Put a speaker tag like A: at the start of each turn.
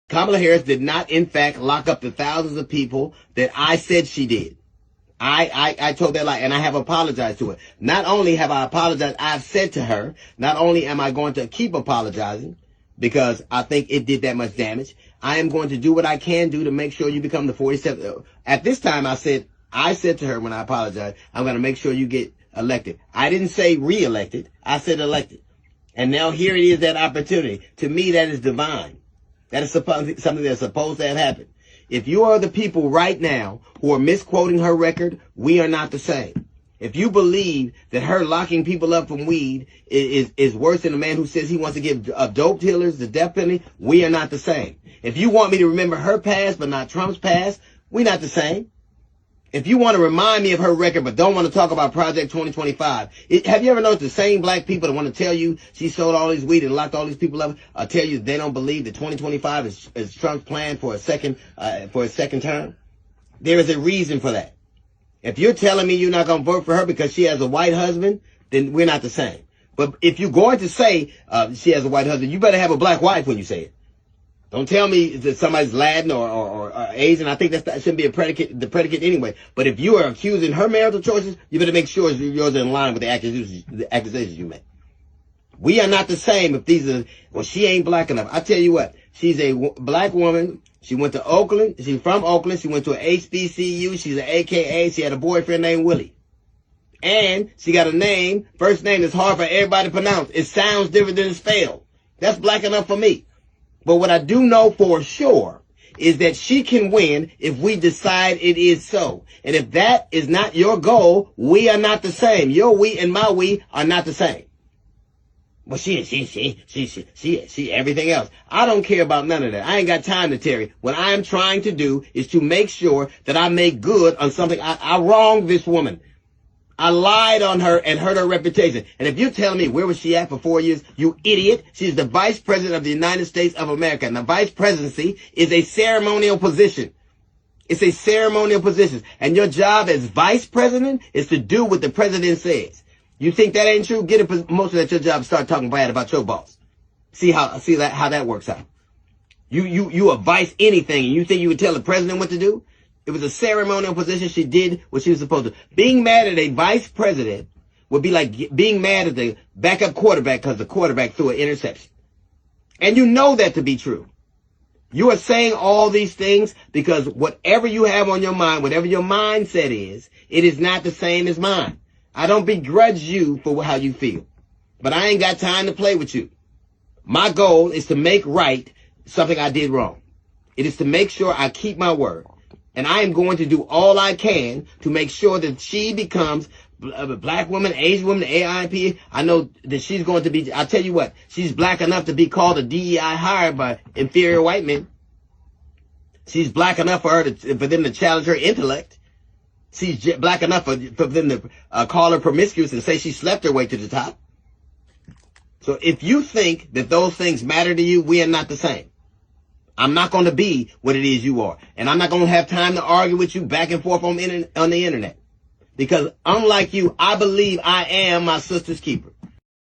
A: Kamala Harris did not, in fact, lock up the thousands of people that I said she did. I told that lie, and I have apologized to her. Not only have I apologized, I've said to her, not only am I going to keep apologizing, because I think it did that much damage, I am going to do what I can do to make sure you become the 47th. At this time, I said to her when I apologized, I'm going to make sure you get elected. I didn't say re-elected. I said elected. And now here it is, that opportunity. To me, that is divine. That is something that's supposed to have happened. If you are the people right now who are misquoting her record, we are not the same. If you believe that her locking people up from weed is worse than a man who says he wants to give dope dealers the death penalty, we are not the same. If you want me to remember her past but not Trump's past, we're not the same. If you want to remind me of her record but don't want to talk about Project 2025, have you ever noticed the same black people that want to tell you she sold all these weed and locked all these people up, tell you they don't believe that 2025 is Trump's plan for a second term? There is a reason for that. If you're telling me you're not going to vote for her because she has a white husband, then we're not the same. But if you're going to say she has a white husband, you better have a black wife when you say it. Don't tell me that somebody's Latin or Asian. I think that shouldn't be the predicate anyway. But if you are accusing her marital choices, you better make sure yours are in line with the accusations you make. We are not the same if these are, well, she ain't black enough. I tell you what, she's a black woman. She went to Oakland. She's from Oakland. She went to an HBCU. She's an AKA. She had a boyfriend named Willie. And she got a name, first name that's hard for everybody to pronounce. It sounds different than it's spelled. That's black enough for me. But what I do know for sure is that she can win if we decide it is so. And if that is not your goal, we are not the same. Your we and my we are not the same. But she everything else. I don't care about none of that. I ain't got time to tarry. What I am trying to do is to make sure that I make good on something. I wronged this woman. I lied on her and hurt her reputation. And if you're telling me where was she at for 4 years, you idiot. She's the vice president of the United States of America. And the vice presidency is a ceremonial position. It's a ceremonial position. And your job as vice president is to do what the president says. You think that ain't true? Get a promotion at your job and start talking bad about your boss. See how that works out. You advise anything and you think you would tell the president what to do? It was a ceremonial position. She did what she was supposed to. Being mad at a vice president would be like being mad at the backup quarterback because the quarterback threw an interception. And you know that to be true. You are saying all these things because whatever you have on your mind, whatever your mindset is, it is not the same as mine. I don't begrudge you for how you feel, but I ain't got time to play with you. My goal is to make right something I did wrong. It is to make sure I keep my word. And I am going to do all I can to make sure that she becomes a black woman, Asian woman, AIP. I know that she's going to be, I'll tell you what, she's black enough to be called a DEI hire by inferior white men. She's black enough for them to challenge her intellect. She's black enough for them to call her promiscuous and say she slept her way to the top. So if you think that those things matter to you, we are not the same. I'm not going to be what it is you are. And I'm not going to have time to argue with you back and forth on the internet. Because unlike you, I believe I am my sister's keeper.